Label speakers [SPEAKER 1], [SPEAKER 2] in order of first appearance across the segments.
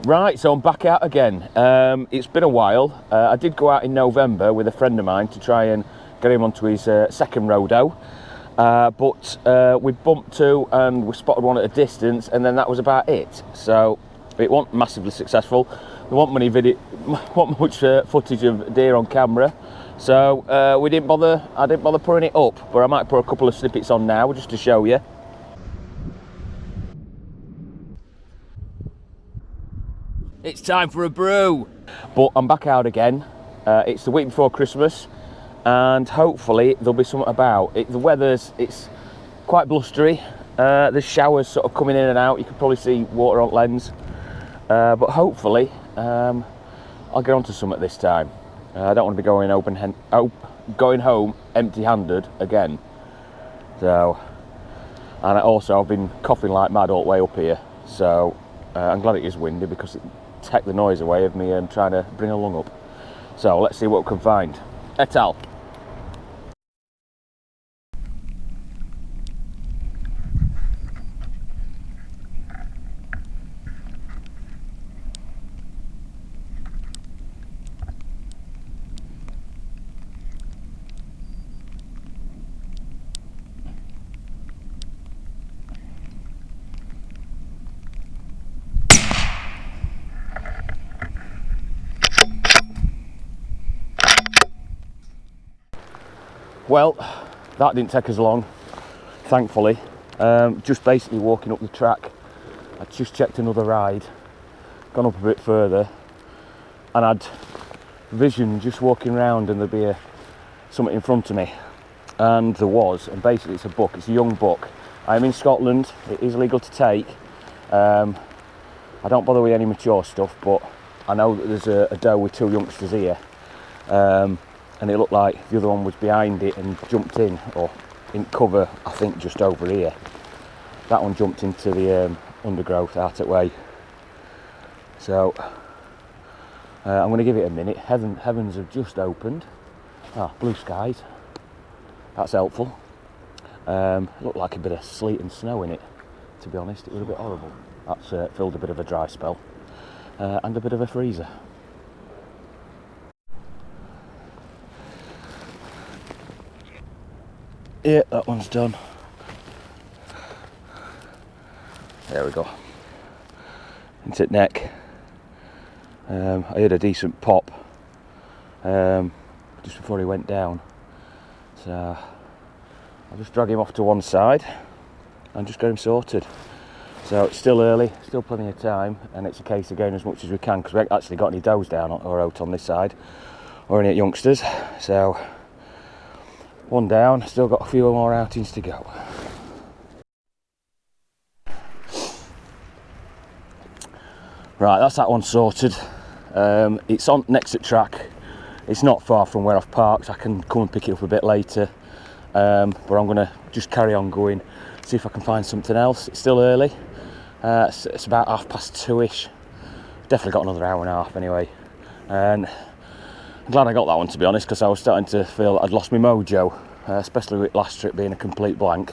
[SPEAKER 1] Right, so I'm back out again. It's been a while. I did go out in November with a friend of mine to try and get him onto his second rodeo, but we bumped two and we spotted one at a distance, and then that was about it. So it wasn't massively successful. There wasn't much footage of deer on camera, so I didn't bother putting it up, but I might put a couple of snippets on now just to show you. It's time for a brew. But I'm back out again. It's the week before Christmas, and hopefully there'll be something about. The it's quite blustery. There's showers sort of coming in and out. You can probably see water on lens. But hopefully I'll get onto something this time. I don't want to be going home empty-handed again. So, and I've been coughing like mad all the way up here. So I'm glad it is windy because it take the noise away of me and trying to bring a lung up. So let's see what we can find. Et al. Well, that didn't take us long, thankfully. Just basically walking up the track. I just checked another ride, gone up a bit further, and I'd vision just walking around and there'd be something in front of me. And there was, and basically it's a buck, it's a young buck. I'm in Scotland, it is legal to take. I don't bother with any mature stuff, but I know that there's a doe with two youngsters here. And it looked like the other one was behind it and jumped in, or in cover, I think just over here. That one jumped into the undergrowth out that way. So I'm going to give it a minute. Heavens have just opened. Blue skies. That's helpful. Looked like a bit of sleet and snow in it, to be honest. It was a bit horrible. That's filled a bit of a dry spell and a bit of a freezer. Yeah, that one's done. There we go. Into its neck. I had a decent pop just before he went down. So I'll just drag him off to one side and just get him sorted. So it's still early, still plenty of time, and it's a case of getting as much as we can because we haven't actually got any does down or out on this side or any youngsters. So one down, still got a few more outings to go. Right, that's that one sorted. It's on next to track. It's not far from where I've parked. I can come and pick it up a bit later. But I'm going to just carry on going, see if I can find something else. It's still early. It's about 2:30ish. Definitely got another hour and a half anyway. And I'm glad I got that one, to be honest, because I was starting to feel that I'd lost my mojo, especially with last trip being a complete blank.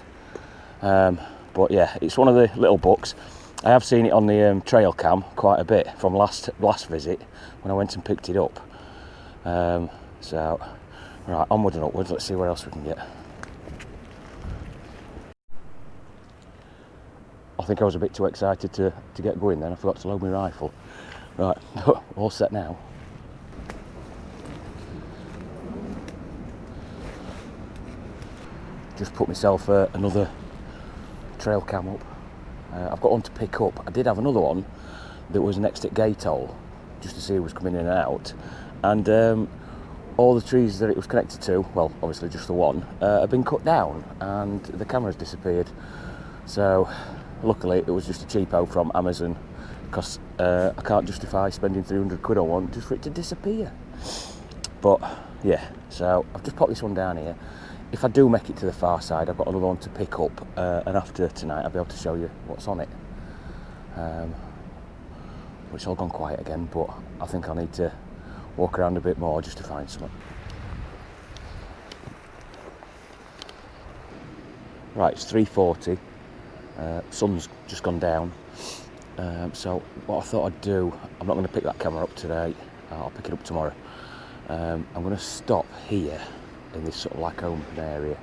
[SPEAKER 1] But yeah, it's one of the little bucks. I have seen it on the trail cam quite a bit from last visit when I went and picked it up. So, right, onwards and upwards. Let's see where else we can get. I think I was a bit too excited to get going then. I forgot to load my rifle. Right, all set now. Just put myself another trail cam up. I've got one to pick up. I did have another one that was next at gate hole, just to see who was coming in and out. And all the trees that it was connected to, well, obviously just the one, have been cut down and the camera's disappeared. So luckily it was just a cheapo from Amazon, because I can't justify spending 300 quid on one just for it to disappear. But yeah, so I've just popped this one down here. If I do make it to the far side, I've got another one to pick up, and after tonight I'll be able to show you what's on it. It's all gone quiet again, but I think I need to walk around a bit more just to find something. Right, it's 3:40. Sun's just gone down. So what I thought I'd do, I'm not going to pick that camera up today, I'll pick it up tomorrow. I'm going to stop here in this sort of like open area,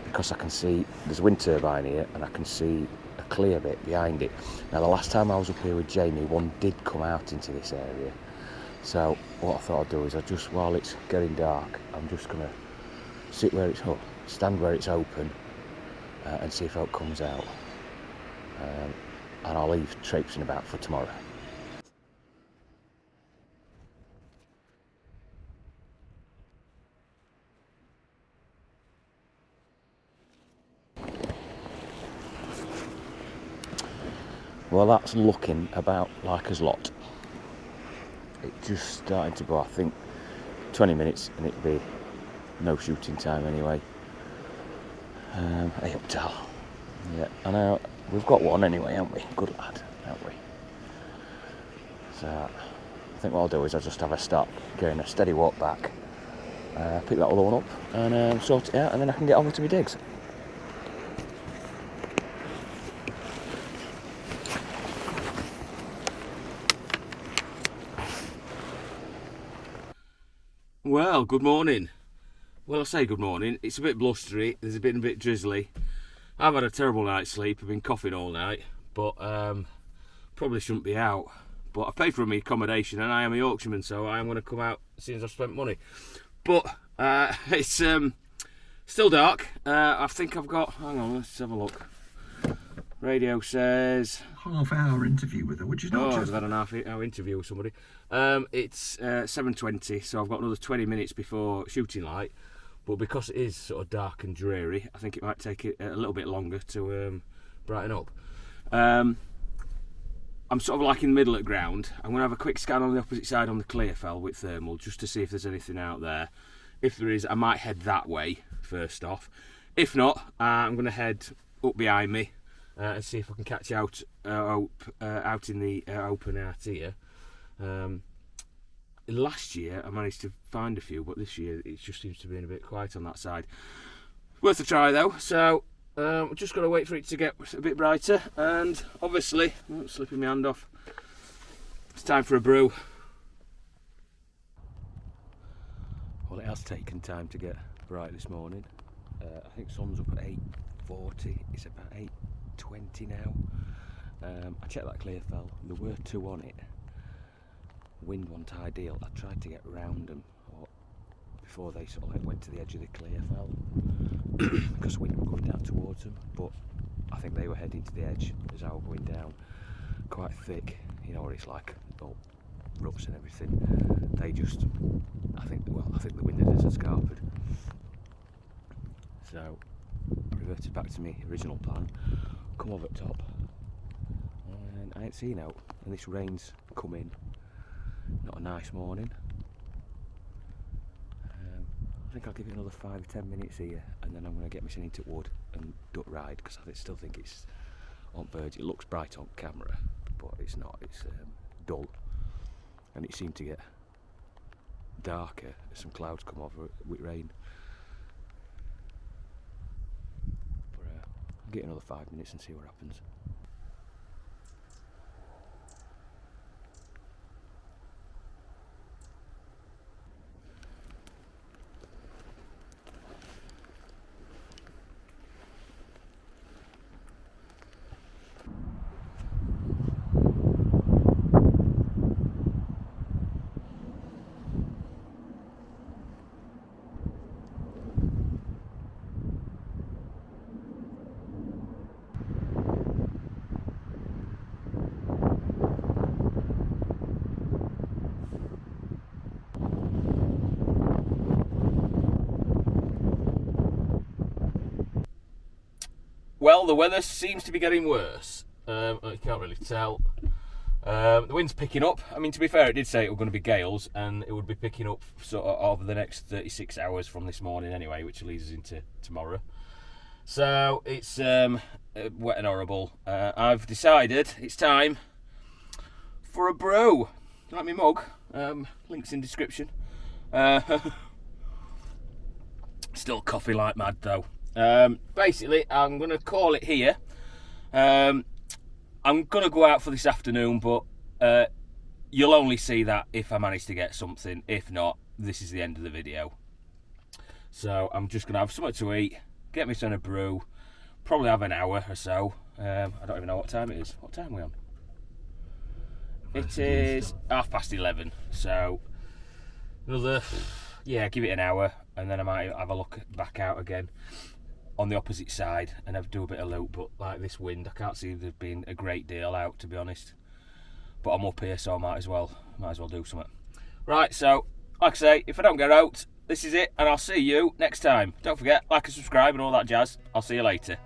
[SPEAKER 1] because I can see there's a wind turbine here and I can see a clear bit behind it. Now the last time I was up here with Jamie, one did come out into this area. So what I thought I'd do is, while it's getting dark, I'm just going to stand where it's open and see if it comes out. And I'll leave traipsing about for tomorrow. Well, that's looking about like us lot. It's just starting to go, I think 20 minutes and it'll be no shooting time anyway. Hey up Tal. Yeah, I know, we've got one anyway, haven't we? Good lad, haven't we? So I think what I'll do is I'll just have a stop, getting a steady walk back, pick that other one up and sort it out, and then I can get on to my digs. Well, good morning. Well, I say good morning. It's a bit blustery. There's a bit drizzly. I've had a terrible night's sleep. I've been coughing all night, but probably shouldn't be out. But I've paid for my accommodation, and I am a Yorkshireman, so I am going to come out as soon as I've spent money. But it's still dark. I think I've got. Hang on, let's have a look. Radio says
[SPEAKER 2] half-hour interview with her, which is not just.
[SPEAKER 1] I've had an half-hour interview with somebody. It's 7:20, so I've got another 20 minutes before shooting light. But because it is sort of dark and dreary, I think it might take it a little bit longer to brighten up. I'm sort of like in the middle of the ground. I'm going to have a quick scan on the opposite side on the Clearfell with thermal, just to see if there's anything out there. If there is, I might head that way first off. If not, I'm going to head up behind me and see if I can catch out in the open out here. Last year I managed to find a few, but this year it just seems to be a bit quiet on that side. Worth a try though, so we're just got to wait for it to get a bit brighter, and obviously, slipping my hand off, it's time for a brew. Well, it has taken time to get bright this morning. I think sun's up at 8:40, it's about 8:20 now. I checked that Clearfell, there were two on it. Wind wasn't ideal. I tried to get round them before they sort of like went to the edge of the Clearfell because the wind was going down towards them, but I think they were heading to the edge as I was going down, quite thick, you know what it's like, all ruts and everything. They just, I think the wind had escarped. So I reverted back to my original plan, come over top, and I ain't seen out, and this rain's come in. Not a nice morning. I think I'll give it another 5 or 10 minutes here, and then I'm going to get myself into wood and duck ride, because I still think it's on verge. It looks bright on camera, but it's not. It's dull, and it seemed to get darker as some clouds come over with rain. But I'll get another 5 minutes and see what happens. Well, the weather seems to be getting worse. I can't really tell. The wind's picking up. I mean, to be fair, it did say it was going to be gales, and it would be picking up sort of over the next 36 hours from this morning anyway, which leads us into tomorrow. So it's wet and horrible. I've decided it's time for a brew. Like my mug. Links in description. Still coughing like mad though. Basically, I'm going to call it here. I'm going to go out for this afternoon, but you'll only see that if I manage to get something. If not, this is the end of the video. So I'm just going to have something to eat, get me some a brew, probably have an hour or so. I don't even know what time it is. What time are we on? It is 11:30. So another, yeah, give it an hour, and then I might have a look back out again on the opposite side and have do a bit of loop. But like this wind, I can't see there being a great deal out, to be honest. But I'm up here, so I might as well do something. Right, so like I say, if I don't get out, this is it, and I'll see you next time. Don't forget, like and subscribe and all that jazz. I'll see you later.